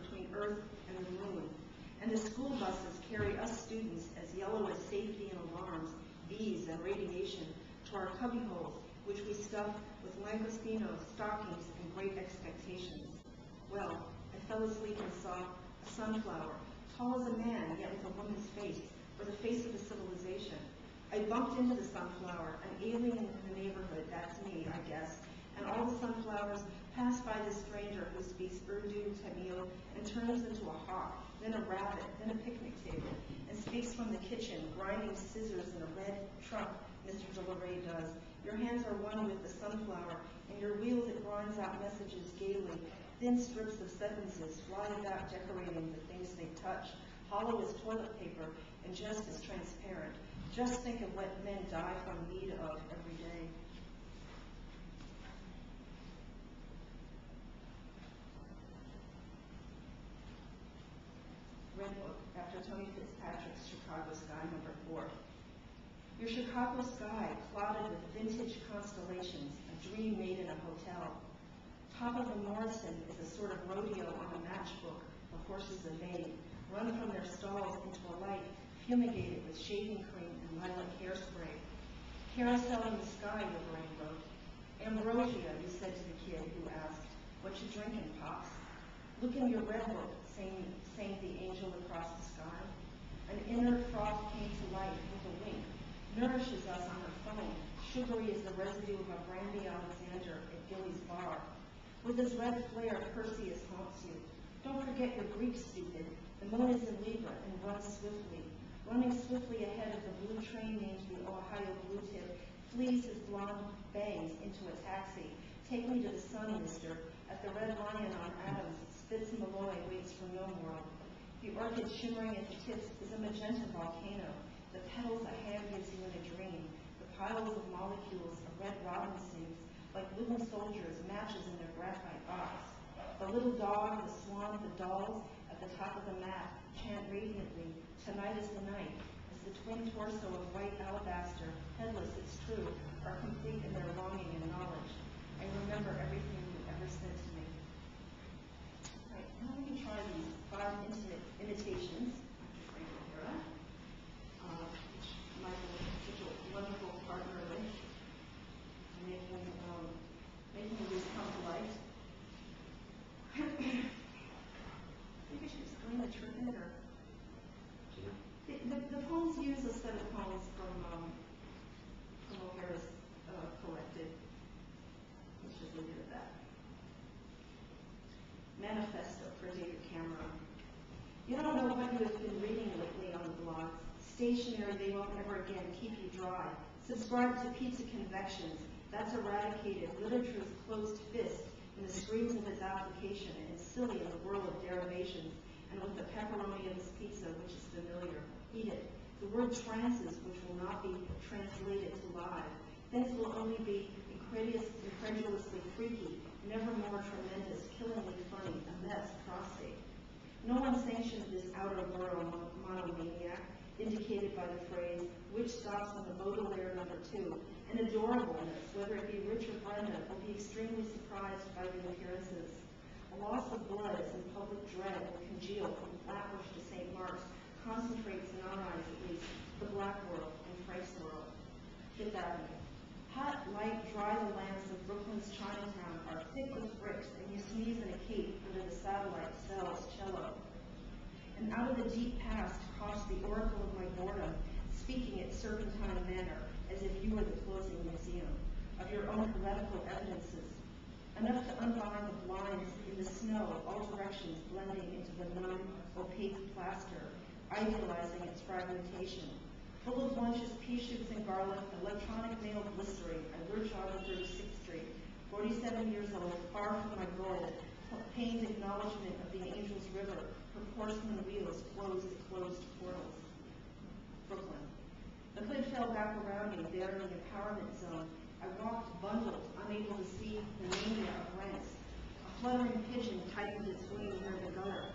between Earth and the moon. And the school buses carry us students as yellow as safety and alarms, bees and radiation, to our cubbyholes, which we stuff with langostinos, stockings, and great expectations. Well, I fell asleep and saw a sunflower, tall as a man, yet with a woman's face, or the face of a civilization. I bumped into the sunflower, an alien in the neighborhood, that's me, I guess, and all the sunflowers pass by this stranger who speaks Urdu, Tamil, and turns into a hawk, then a rabbit, then a picnic table, and speaks from the kitchen, grinding scissors in a red truck, Mr. Delaray does. Your hands are one with the sunflower, and your wheel that grinds out messages gaily. Thin strips of sentences fly about decorating the things they touch, hollow as toilet paper and just as transparent. Just think of what men die from need of every day. Red Book, after Tony Fitzpatrick's Chicago Sky, #4. Your Chicago sky, clouded with vintage constellations, a dream made in a hotel. Top of the Morrison is a sort of rodeo on a matchbook, the horses evade, run from their stalls into a light, fumigated with shaving cream and lilac hairspray. Carousel in the sky, your brain wrote. Ambrosia, you said to the kid who asked, what you drinking, Pops? Look in your red book, sang the angel across the sky. An inert froth came to life with a wink, nourishes us on her phone, sugary as the residue of a brandy Alexander at Gilly's bar. With his red flare, Perseus haunts you. Don't forget your Greek, stupid. The moon is in Libra and runs swiftly. Running swiftly ahead of the blue train named the Ohio Blue Tip, flees his blonde bangs into a taxi. Take me to the sun, mister. At the Red Lion on Adams, Spitz Malloy waits for no world. The orchid shimmering at the tips is a magenta volcano. The petals a hand gives you in a dream. The piles of molecules a red robin sings, like wooden soldiers, matches in their graphite box. The little dog, the swan, the dolls at the top of the map chant radiantly, tonight is the night, as the twin torso of white alabaster, headless it's true, are complete in their longing and knowledge. I remember everything you ever said to me. All right, now we can try these 5 intimate imitations after Frank O'Hara, which Michael is such a wonderful partner with, making these come to life. Maybe I should explain the trick in there. The poems use a set of poems from O'Hara's collected. Let's just leave it at that. Manifesto for David Cameron. You don't know what you have been reading lately on the blogs. Stationery they won't ever again keep you dry. Subscribe to Pizza Convections. That's eradicated literature's closed fist in the screams of its application and silly in the whirl of derivations, and with the pepperoni of its pizza, which is familiar. Eat it. The word trances, which will not be translated to live. Things will only be incredulously freaky, never more tremendous, killingly funny, a mess, prostate. No one sanctioned this outer borough monomaniac, indicated by the phrase, which stops on the Baudelaire #2, and adorableness, whether it be Richard Brenda, will be extremely surprised by the appearances. A loss of blood as in public dread will congeal from Flatbush to St. Mark's, concentrates in our eyes at least, the black world and Frank's world. Fifth Avenue. Hot, light, dry the lamps of Brooklyn's Chinatown are thick with bricks, and you sneeze in a cape under the satellite cell's cello. And out of the deep past coughs the oracle of my boredom, speaking its serpentine manner, as if you were the closing museum of your own heretical evidences. Enough to unbind the blinds in the snow, all directions blending into the numb, opaque plaster, idealizing its fragmentation. Full of lunches, pea shoots, and garlic, electronic mail blistering, I lurch on 36th Street, 47 years old, far from my goal, pained acknowledgement of the Angel's River, her porcelain wheels closed portals. Brooklyn. The hood fell back around me, there in the empowerment zone. I walked bundled, unable to see the mania of rents. A fluttering pigeon tightened its wing near the gutter.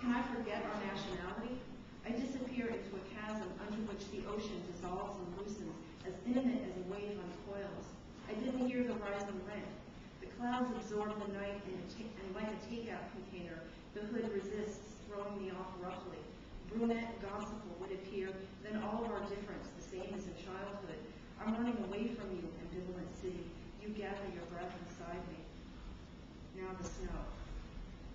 Can I forget our nationality? I disappear into a chasm under which the ocean dissolves and loosens, as intimate as a wave uncoils. I didn't hear the rising rent. The clouds absorb the night and like a takeout container, The hood resists, throwing me off roughly. Brunette gospel would appear, then all of our difference, the same as in childhood. I'm running away from you, ambivalent city. You gather your breath inside me. Now the snow.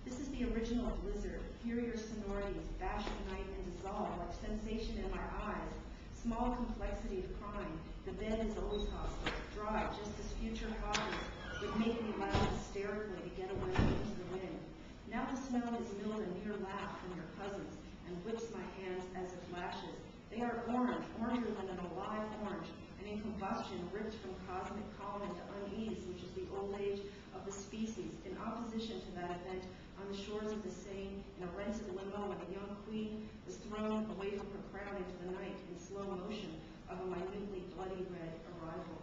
This is the original blizzard. Hear your sonorities, bash at night and dissolve like sensation in my eyes. Small complexity of crime. The bed is always hostile, dry, just as future hoppers would make me laugh hysterically to get away into the wind. Now the snow is milled a mere laugh from your cousins and whips my hands as it lashes. They are orange, oranger than an alive orange, and in combustion ripped from cosmic calm into unease, which is the old age of the species. In opposition to that event, on the shores of the Seine, in a rented limo, when a young queen was thrown away from her crown into the night in slow motion of a minutely bloody red arrival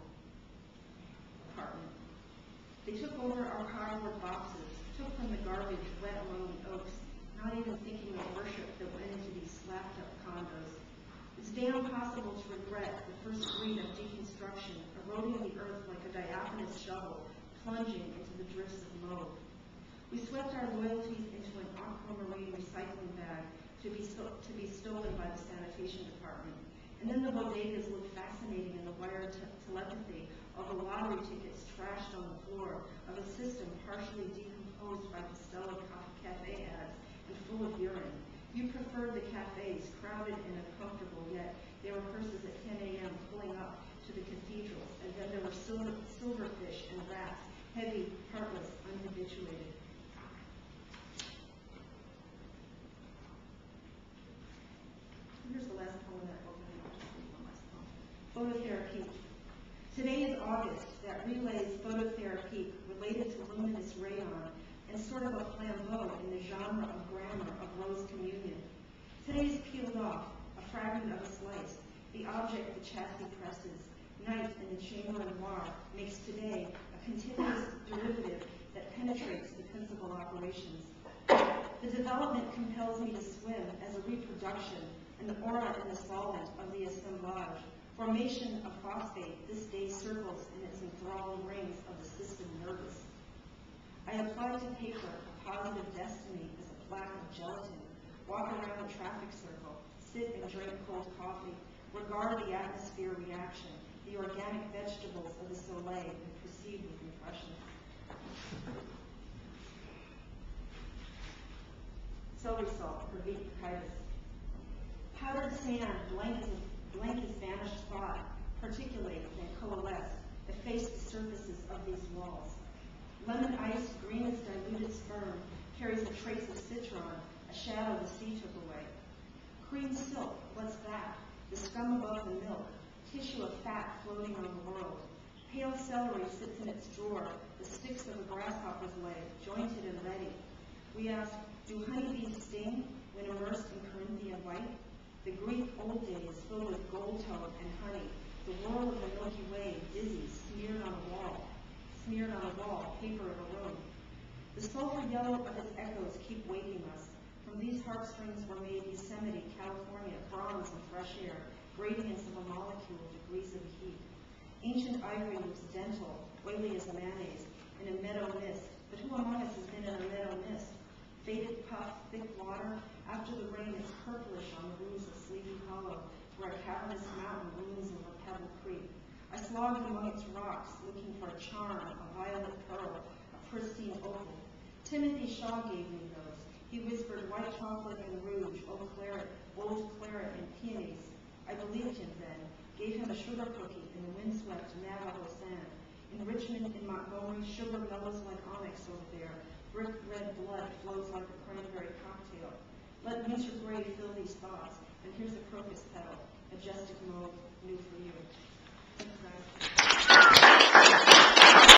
apartment. They took over our cardboard boxes, took from the garbage wet among the oaks, not even thinking of worship that went into these slapped-up condos. It's damn possible to regret the first breed of deconstruction, eroding the earth like a diaphanous shovel, plunging into the drifts of mauve. We swept our loyalties into an aquamarine recycling bag to be stolen by the sanitation department. And then the bodegas looked fascinating in the wired telepathy of the lottery tickets trashed on the floor of a system partially decomposed by Costello cafe ads and full of urine. You preferred the cafes, crowded and uncomfortable, yet there were hearses at 10 a.m. pulling up to the cathedrals, and then there were silverfish and rats, heavy, heartless, unhabituated. Here's the last poem that I'll just read one last poem. Phototherapy. Today is August, that relays phototherapy related to luminous rayon and sort of a flambeau in the genre of grammar of rose communion. Today is peeled off, a fragment of a slice, the object the chassis presses. Night in the chamber noir makes today a continuous derivative that penetrates the principal operations. The development compels me to swim as a reproduction, an aura in the solvent of the assemblage. Formation of phosphate this day circles in its enthralling rings of the system nervous. I applied to paper a positive destiny as a plaque of gelatin, walk around the traffic circle, sit and drink cold coffee, regard the atmosphere reaction, the organic vegetables of the soleil, and proceed with impressions. Celery salt, for viticatus. Powdered sand, blank as vanished thought, particulate and coalesce, efface the surfaces of these walls. Lemon ice, green as diluted sperm, carries a trace of citron, a shadow the sea took away. Cream silk, what's that? The scum above the milk, tissue of fat floating on the world. Pale celery sits in its drawer, the sticks of a grasshopper's leg, jointed and ready. We ask, do honeybees sting when immersed in Corinthian white? The Greek old days filled with gold tone and honey, the whirl of the Milky Way, dizzy, smeared on a wall, paper of a room. The sulfur yellow of its echoes keep waking us. From these heartstrings were made Yosemite, California, bronze and fresh air, gradients of a molecule, degrees of heat. Ancient ivory looks dental, oily as mayonnaise, in a meadow mist. But who among us has been in a meadow mist? Faded puff, thick water. After the rain, it's purplish on the roofs of Sleepy Hollow, where a cavernous mountain looms over Pebble Creek. I slogged among its rocks, looking for a charm, a violet pearl, a pristine opal. Timothy Shaw gave me those. He whispered white chocolate and rouge, old claret and peonies. I believed him then, gave him a sugar cookie in the windswept Navajo sand. In Richmond, in Montgomery, sugar mellows like onyx over there. Brick red blood flows like a cranberry cocktail. Let winter gray fill these thoughts, and here's a crocus petal, majestic mauve, new for you. Thanks, guys.